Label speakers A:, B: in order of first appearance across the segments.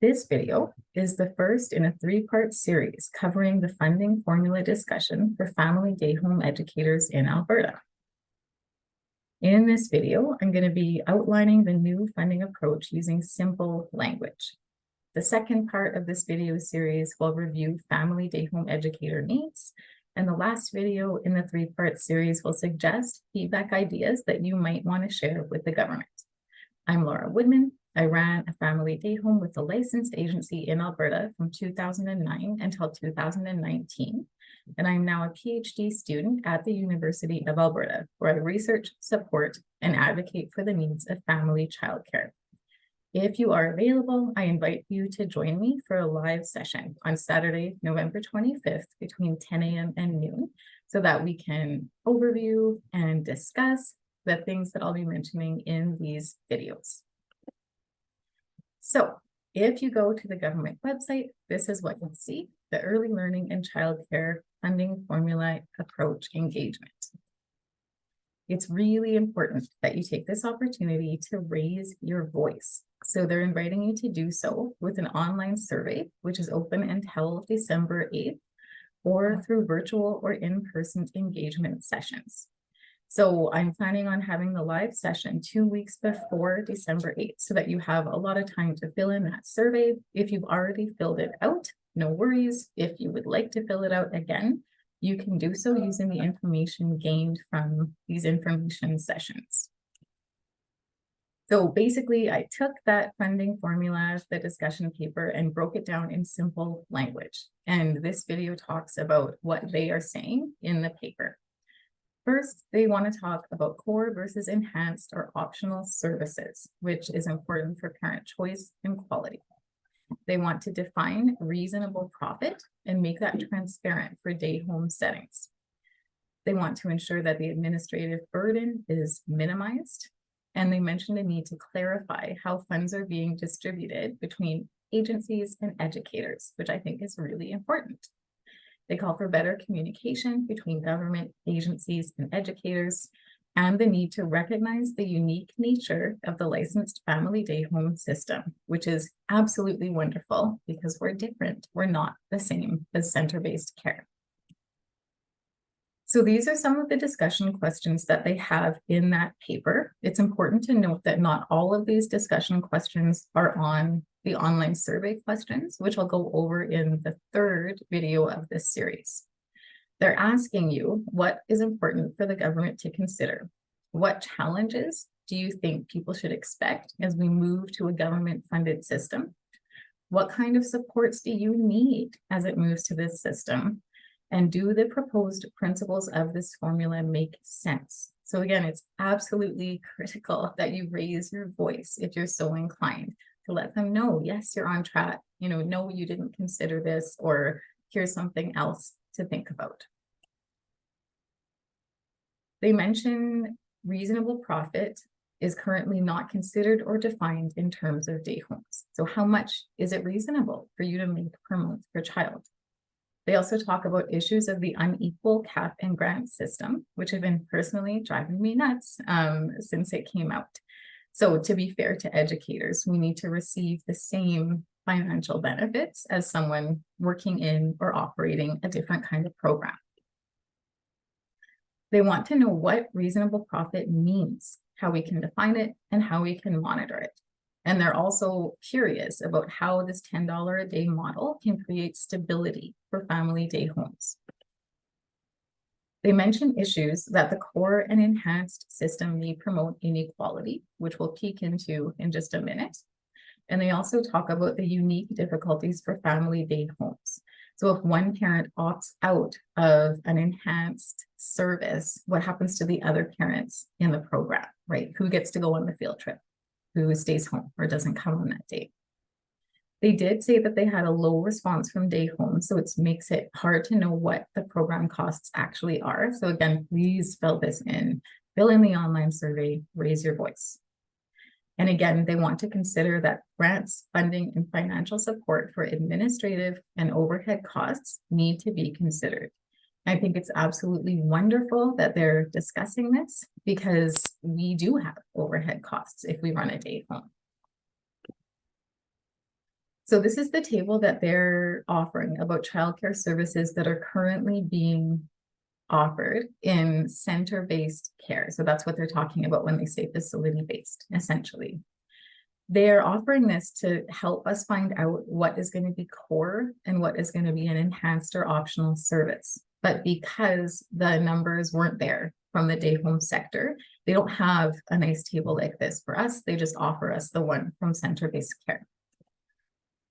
A: This video is the first in a three-part series covering the funding formula discussion for family day home educators in Alberta. In this video, I'm going to be outlining the new funding approach using simple language. The second part of this video series will review family day home educator needs, and the last video in the three-part series will suggest feedback ideas that you might want to share with the government. I'm Laura Woodman. I ran a family day home with a licensed agency in Alberta from 2009 until 2019, and I'm now a PhD student at the University of Alberta, where I research, support, and advocate for the needs of family childcare. If you are available, I invite you to join me for a live session on Saturday, November 25th between 10 a.m. and noon, so that we can overview and discuss the things that I'll be mentioning in these videos. So if you go to the government website, this is what you'll see: the Early Learning and Childcare Funding Formula Approach Engagement. It's really important that you take this opportunity to raise your voice. So they're inviting you to do so with an online survey, which is open until December 8th, or through virtual or in-person engagement sessions. So I'm planning on having the live session 2 weeks before December 8th so that you have a lot of time to fill in that survey. If you've already filled it out, no worries. If you would like to fill it out again, you can do so using the information gained from these information sessions. So basically, I took that funding formula, the discussion paper, and broke it down in simple language. And this video talks about what they are saying in the paper. First, they want to talk about core versus enhanced or optional services, which is important for parent choice and quality. They want to define reasonable profit and make that transparent for day home settings. They want to ensure that the administrative burden is minimized, and they mentioned a need to clarify how funds are being distributed between agencies and educators, which I think is really important. They call for better communication between government agencies and educators, and the need to recognize the unique nature of the licensed family day home system, which is absolutely wonderful because we're different. We're not the same as center-based care. So these are some of the discussion questions that they have in that paper. It's important to note that not all of these discussion questions are on the online survey questions, which I'll go over in the third video of this series. They're asking you what is important for the government to consider. What challenges do you think people should expect as we move to a government-funded system? What kind of supports do you need as it moves to this system? And do the proposed principles of this formula make sense? So again, it's absolutely critical that you raise your voice if you're so inclined to let them know, yes, you're on track, no, you didn't consider this, or here's something else to think about. They mention reasonable profit is currently not considered or defined in terms of day homes. So how much is it reasonable for you to make per month per child? They also talk about issues of the unequal cap and grant system, which have been personally driving me nuts since it came out. So to be fair to educators, we need to receive the same financial benefits as someone working in or operating a different kind of program. They want to know what reasonable profit means, how we can define it, and how we can monitor it. And they're also curious about how this $10 a day model can create stability for family day homes. They mention issues that the core and enhanced system may promote inequality, which we'll peek into in just a minute. And they also talk about the unique difficulties for family day homes. So if one parent opts out of an enhanced service, what happens to the other parents in the program, right? Who gets to go on the field trip? Who stays home or doesn't come on that day? They did say that they had a low response from day home, so it makes it hard to know what the program costs actually are. So again, please fill this in, fill in the online survey, raise your voice. And again, they want to consider that grants, funding, and financial support for administrative and overhead costs need to be considered. I think it's absolutely wonderful that they're discussing this because we do have overhead costs if we run a day home. So this is the table that they're offering about childcare services that are currently being offered in center-based care. So that's what they're talking about when they say facility-based, essentially. They're offering this to help us find out what is going to be core and what is going to be an enhanced or optional service. But because the numbers weren't there from the day home sector, they don't have a nice table like this for us. They just offer us the one from center-based care.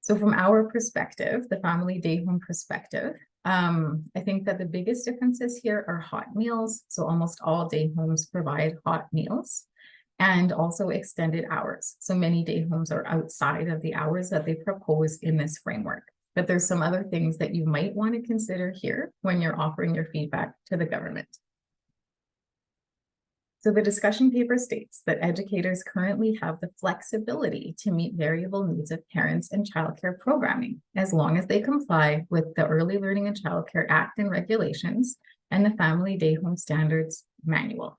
A: So from our perspective, the family day home perspective, I think that the biggest differences here are hot meals. So almost all day homes provide hot meals and also extended hours. So many day homes are outside of the hours that they propose in this framework. But there's some other things that you might want to consider here when you're offering your feedback to the government. So the discussion paper states that educators currently have the flexibility to meet variable needs of parents in childcare programming, as long as they comply with the Early Learning and Childcare Act and regulations and the Family Day Home Standards Manual.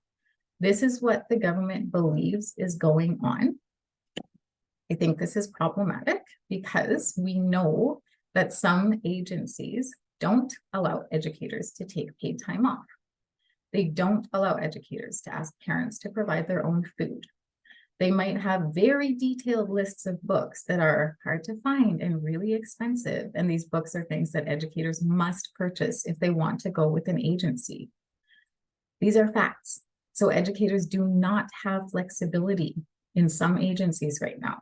A: This is what the government believes is going on. I think this is problematic because we know that some agencies don't allow educators to take paid time off. They don't allow educators to ask parents to provide their own food. They might have very detailed lists of books that are hard to find and really expensive. And these books are things that educators must purchase if they want to go with an agency. These are facts. So educators do not have flexibility in some agencies right now.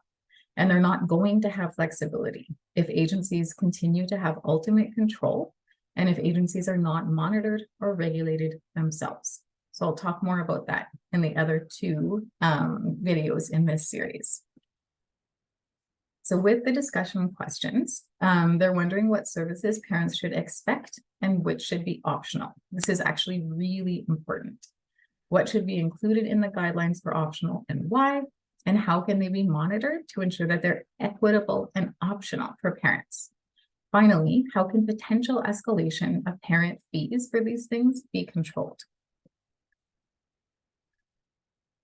A: And they're not going to have flexibility if agencies continue to have ultimate control and if agencies are not monitored or regulated themselves. So I'll talk more about that in the other two videos in this series. So with the discussion questions, they're wondering what services parents should expect and which should be optional. This is actually really important. What should be included in the guidelines for optional and why? And how can they be monitored to ensure that they're equitable and optional for parents? Finally, how can potential escalation of parent fees for these things be controlled?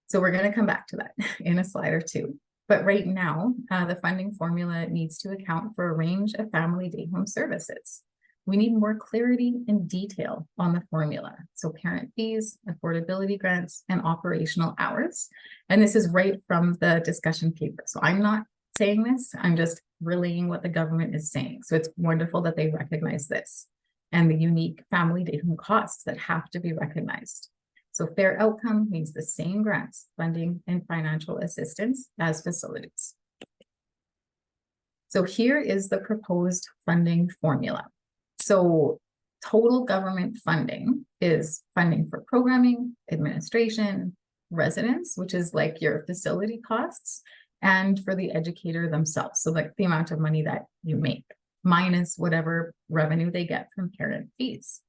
A: So we're going to come back to that in a slide or two. But right now, the funding formula needs to account for a range of family day home services. We need more clarity and detail on the formula. So parent fees, affordability grants, and operational hours. And this is right from the discussion paper. So I'm not saying this, I'm just relaying what the government is saying. So it's wonderful that they recognize this and the unique family day home costs that have to be recognized. So fair outcome means the same grants, funding, and financial assistance as facilities. So here is the proposed funding formula. So total government funding is funding for programming, administration, residence, which is like your facility costs, and for the educator themselves. So like the amount of money that you make minus whatever revenue they get from parent fees.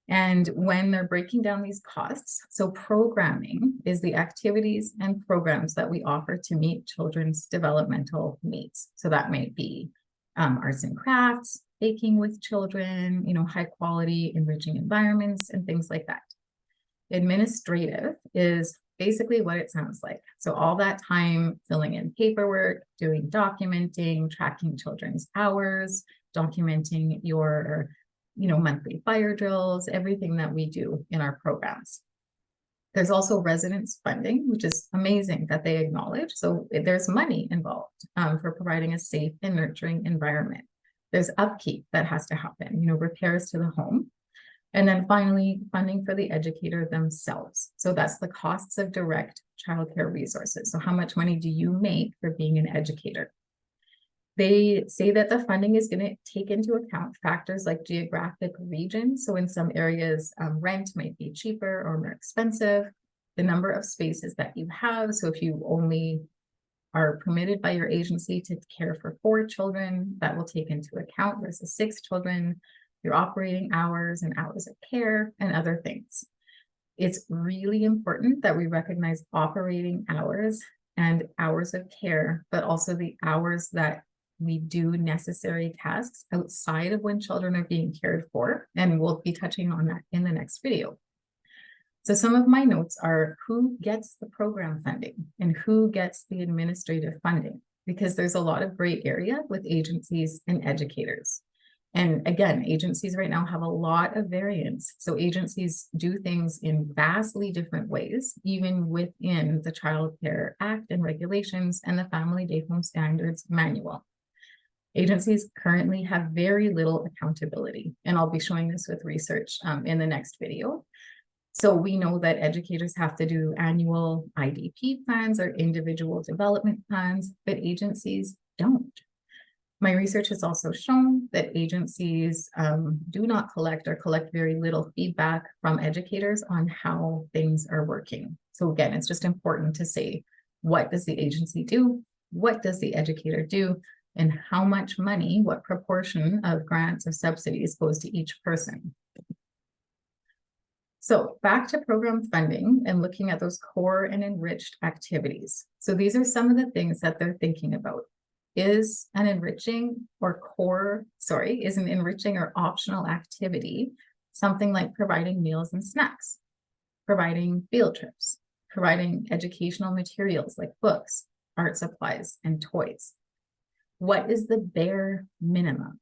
A: And when they're breaking down these costs, so programming is the activities and programs that we offer to meet children's developmental needs. So that might be arts and crafts, baking with children, high quality enriching environments and things like that. Administrative is basically what it sounds like. So all that time filling in paperwork, doing documenting, tracking children's hours, documenting your monthly fire drills, everything that we do in our programs. There's also residence funding, which is amazing that they acknowledge. So there's money involved for providing a safe and nurturing environment. There's upkeep that has to happen, repairs to the home. And then finally, funding for the educator themselves. So that's the costs of direct childcare resources. So how much money do you make for being an educator? They say that the funding is going to take into account factors like geographic region. So in some areas, rent might be cheaper or more expensive, the number of spaces that you have. So if you only are permitted by your agency to care for 4 children, that will take into account versus 6 children, your operating hours and hours of care and other things. It's really important that we recognize operating hours and hours of care, but also the hours that we do necessary tasks outside of when children are being cared for, and we'll be touching on that in the next video. So some of my notes are who gets the program funding and who gets the administrative funding. because there's a lot of gray area with agencies and educators. And again, agencies right now have a lot of variance. So agencies do things in vastly different ways, even within the Child Care Act and regulations and the Family Day Home Standards Manual. Agencies currently have very little accountability, and I'll be showing this with research in the next video. So we know that educators have to do annual IDP plans or individual development plans, but agencies don't. My research has also shown that agencies do not collect or collect very little feedback from educators on how things are working. So again, it's just important to say, what does the agency do? What does the educator do? And how much money, what proportion of grants or subsidies goes to each person? So back to program funding and looking at those core and enriched activities. So these are some of the things that they're thinking about. Is an enriching or optional activity something like providing meals and snacks, providing field trips, providing educational materials like books, art supplies, and toys? What is the bare minimum?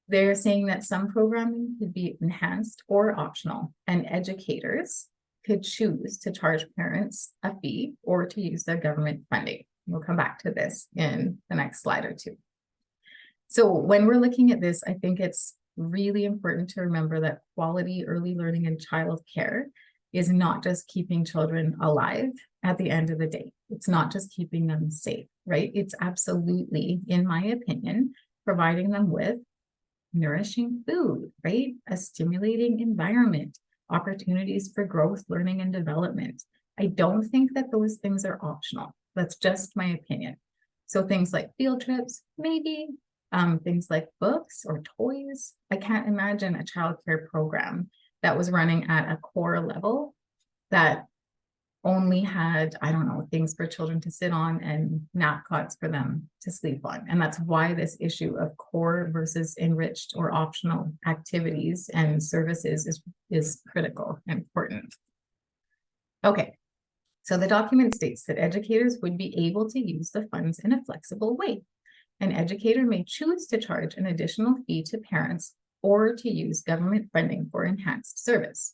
A: They're saying that some programming could be enhanced or optional, and educators could choose to charge parents a fee or to use their government funding. We'll come back to this in the next slide or two. So when we're looking at this, I think it's really important to remember that quality early learning and child care is not just keeping children alive at the end of the day. It's not just keeping them safe, right? It's absolutely, in my opinion, providing them with nourishing food, right? A stimulating environment, opportunities for growth, learning, and development. I don't think that those things are optional. That's just my opinion. So things like field trips, maybe, things like books or toys. I can't imagine a childcare program that was running at a core level that only had, I don't know, things for children to sit on and nap cots for them to sleep on. And that's why this issue of core versus enriched or optional activities and services is critical and important. Okay. So the document states that educators would be able to use the funds in a flexible way. An educator may choose to charge an additional fee to parents or to use government funding for enhanced service.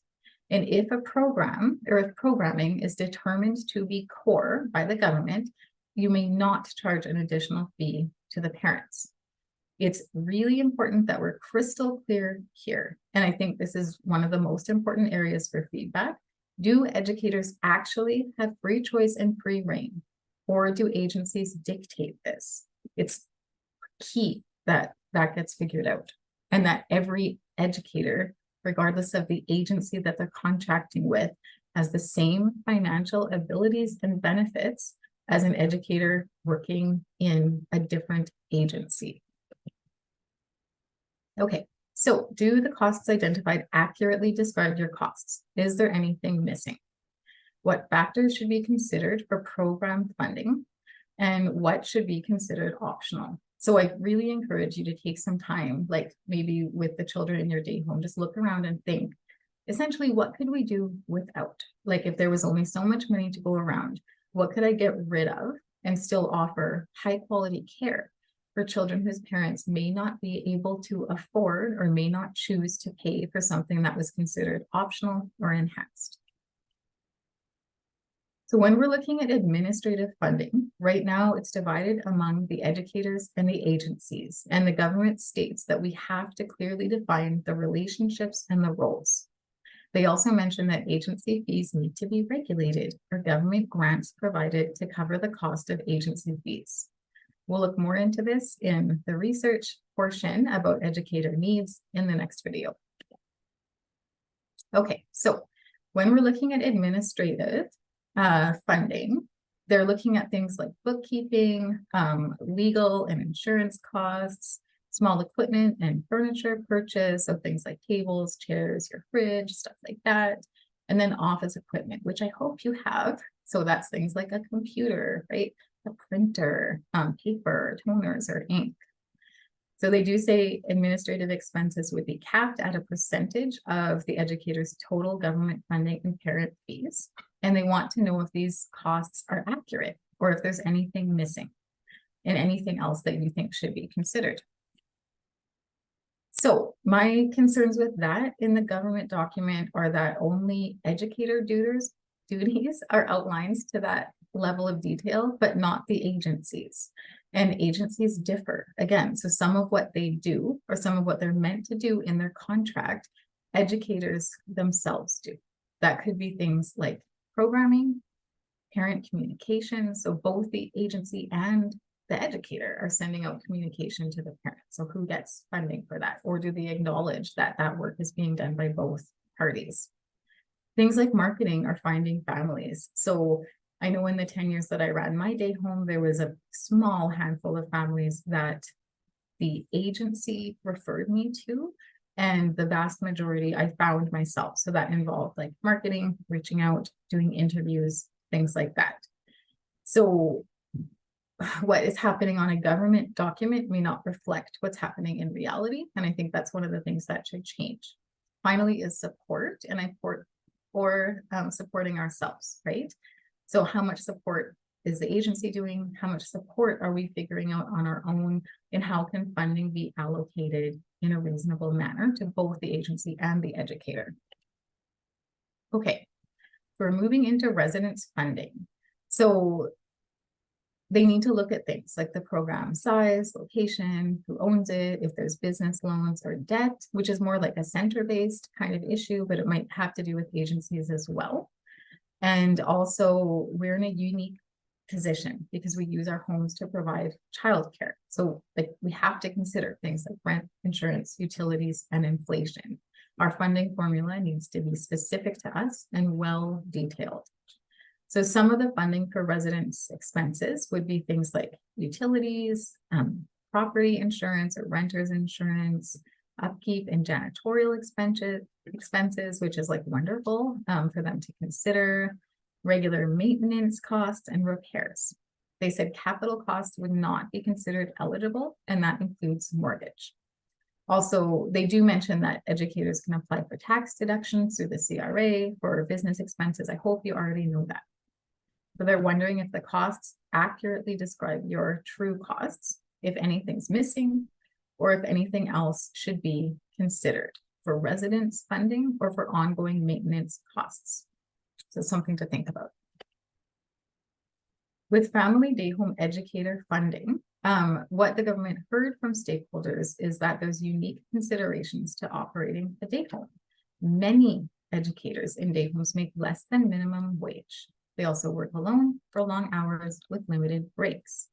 A: And if a program or if programming is determined to be core by the government, you may not charge an additional fee to the parents. It's really important that we're crystal clear here. And I think this is one of the most important areas for feedback. Do educators actually have free choice and free reign, or do agencies dictate this? It's key that that gets figured out, and that every educator, regardless of the agency that they're contracting with, has the same financial abilities and benefits as an educator working in a different agency. Okay. So do the costs identified accurately describe your costs? Is there anything missing? What factors should be considered for program funding, and what should be considered optional? So I really encourage you to take some time, like maybe with the children in your day home, just look around and think, essentially, what could we do without? Like if there was only so much money to go around, what could I get rid of and still offer high quality care for children whose parents may not be able to afford or may not choose to pay for something that was considered optional or enhanced? So when we're looking at administrative funding, right now it's divided among the educators and the agencies, and the government states that we have to clearly define the relationships and the roles. They also mention that agency fees need to be regulated or government grants provided to cover the cost of agency fees. We'll look more into this in the research portion about educator needs in the next video. Okay, so when we're looking at administrative funding, they're looking at things like bookkeeping, legal and insurance costs, small equipment and furniture purchase of things like tables, chairs, your fridge, stuff like that. And then office equipment, which I hope you have. So that's things like a computer, right? A printer, paper, toners, or ink. So they do say administrative expenses would be capped at a percentage of the educator's total government funding and parent fees. And they want to know if these costs are accurate or if there's anything missing. and anything else that you think should be considered. So my concerns with that in the government document are that only educator duties are outlined to that level of detail, but not the agencies. And agencies differ again. So some of what they do, or some of what they're meant to do in their contract, educators themselves do. That could be things like programming, parent communication. So both the agency and the educator are sending out communication to the parent. So who gets funding for that? Or do they acknowledge that that work is being done by both parties? Things like marketing are finding families. So I know in the 10 years that I ran my day home, there was a small handful of families that the agency referred me to, and the vast majority I found myself. So that involved like marketing, reaching out, doing interviews, things like that. So what is happening on a government document may not reflect what's happening in reality. And I think that's one of the things that should change. Finally is support, and I for supporting ourselves, right? So how much support is the agency doing? How much support are we figuring out on our own? And how can funding be allocated in a reasonable manner to both the agency and the educator? Okay, we're moving into residence funding. So they need to look at things like the program size, location, who owns it, if there's business loans or debt, which is more like a center-based kind of issue, but it might have to do with agencies as well. And also, we're in a unique position because we use our homes to provide childcare. So like we have to consider things like rent, insurance, utilities, and inflation. Our funding formula needs to be specific to us and well detailed. So some of the funding for residence expenses would be things like utilities, property insurance or renter's insurance, upkeep and janitorial expenses, which is like wonderful for them to consider, regular maintenance costs and repairs. They said capital costs would not be considered eligible, and that includes mortgage. Also, they do mention that educators can apply for tax deductions through the CRA for business expenses. I hope you already know that. So they're wondering if the costs accurately describe your true costs, if anything's missing, or if anything else should be considered for residence funding or for ongoing maintenance costs. So something to think about. With family day home educator funding, what the government heard from stakeholders is that there's unique considerations to operating a day home. Many educators in day homes make less than minimum wage. They also work alone for long hours with limited breaks.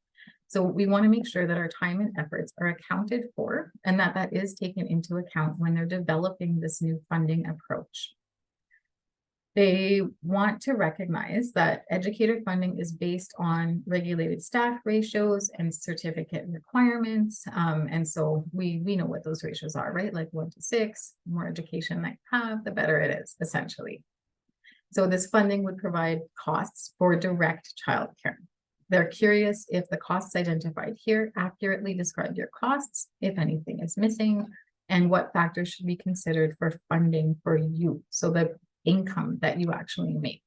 A: So we want to make sure that our time and efforts are accounted for, and that that is taken into account when they're developing this new funding approach. They want to recognize that educator funding is based on regulated staff ratios and certificate requirements. And so we know what those ratios are, right? Like 1 to 6, more education that you have, the better it is, essentially. So this funding would provide costs for direct childcare. They're curious if the costs identified here accurately describe your costs, if anything is missing, and what factors should be considered for funding for you. So the income that you actually make.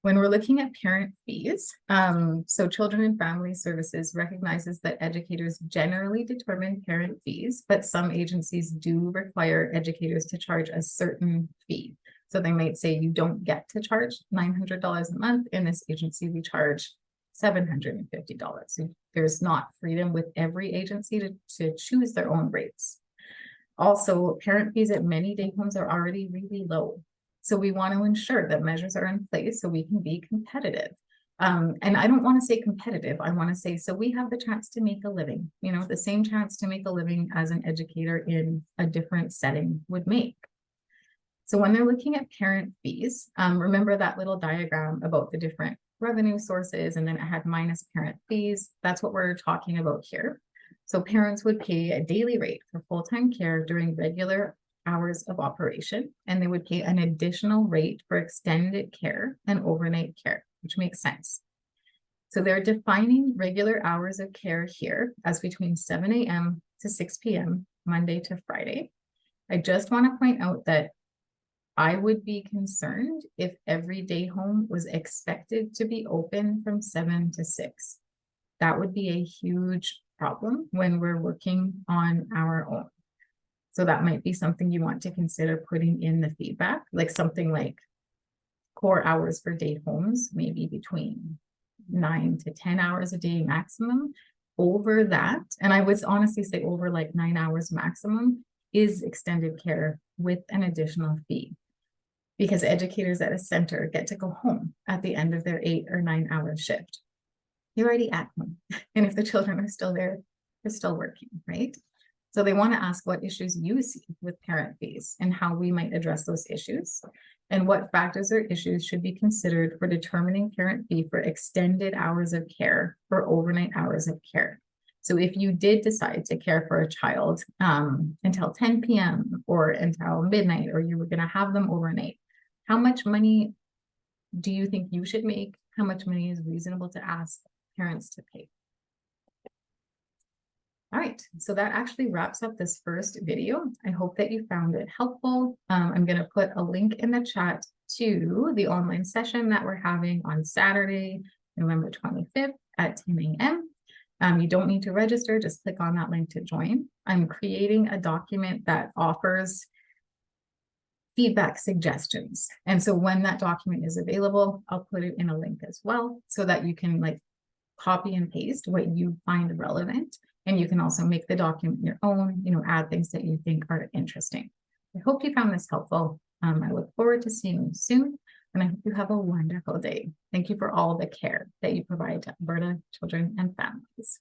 A: When we're looking at parent fees, so Children and Family Services recognizes that educators generally determine parent fees, but some agencies do require educators to charge a certain fee. So they might say you don't get to charge $900 a month. In this agency, we charge $750. So there's not freedom with every agency to choose their own rates. Also, parent fees at many day homes are already really low. So we want to ensure that measures are in place so we can be competitive. And I don't want to say competitive. I want to say, so we have the chance to make a living, the same chance to make a living as an educator in a different setting would make. So when they're looking at parent fees, remember that little diagram about the different revenue sources, and then it had minus parent fees. That's what we're talking about here. So parents would pay a daily rate for full-time care during regular hours of operation, and they would pay an additional rate for extended care and overnight care, which makes sense. So they're defining regular hours of care here as between 7 a.m. to 6 p.m., Monday to Friday. I just want to point out that I would be concerned if every day home was expected to be open from 7 to 6. that would be a huge problem when we're working on our own. So that might be something you want to consider putting in the feedback, like something like core hours for day homes, maybe between 9 to 10 hours a day maximum. Over that, and I would honestly say over like 9 hours maximum, is extended care with an additional fee. Because educators at a center get to go home at the end of their 8 or 9 hour shift. You're already at home. And if the children are still there, they're still working, right? So they want to ask what issues you see with parent fees and how we might address those issues, and what factors or issues should be considered for determining parent fee for extended hours of care or overnight hours of care. So if you did decide to care for a child until 10 p.m. or until midnight, or you were going to have them overnight, how much money do you think you should make? How much money is reasonable to ask parents to pay? All right, so that actually wraps up this first video. I hope that you found it helpful. I'm going to put a link in the chat to the online session that we're having on Saturday, November 25th at 10 a.m. You don't need to register, just click on that link to join. I'm creating a document that offers feedback suggestions. And so when that document is available, I'll put it in a link as well so that you can like copy and paste what you find relevant. And you can also make the document your own, add things that you think are interesting. I hope you found this helpful. I look forward to seeing you soon, and I hope you have a wonderful day. Thank you for all the care that you provide to Alberta children and families.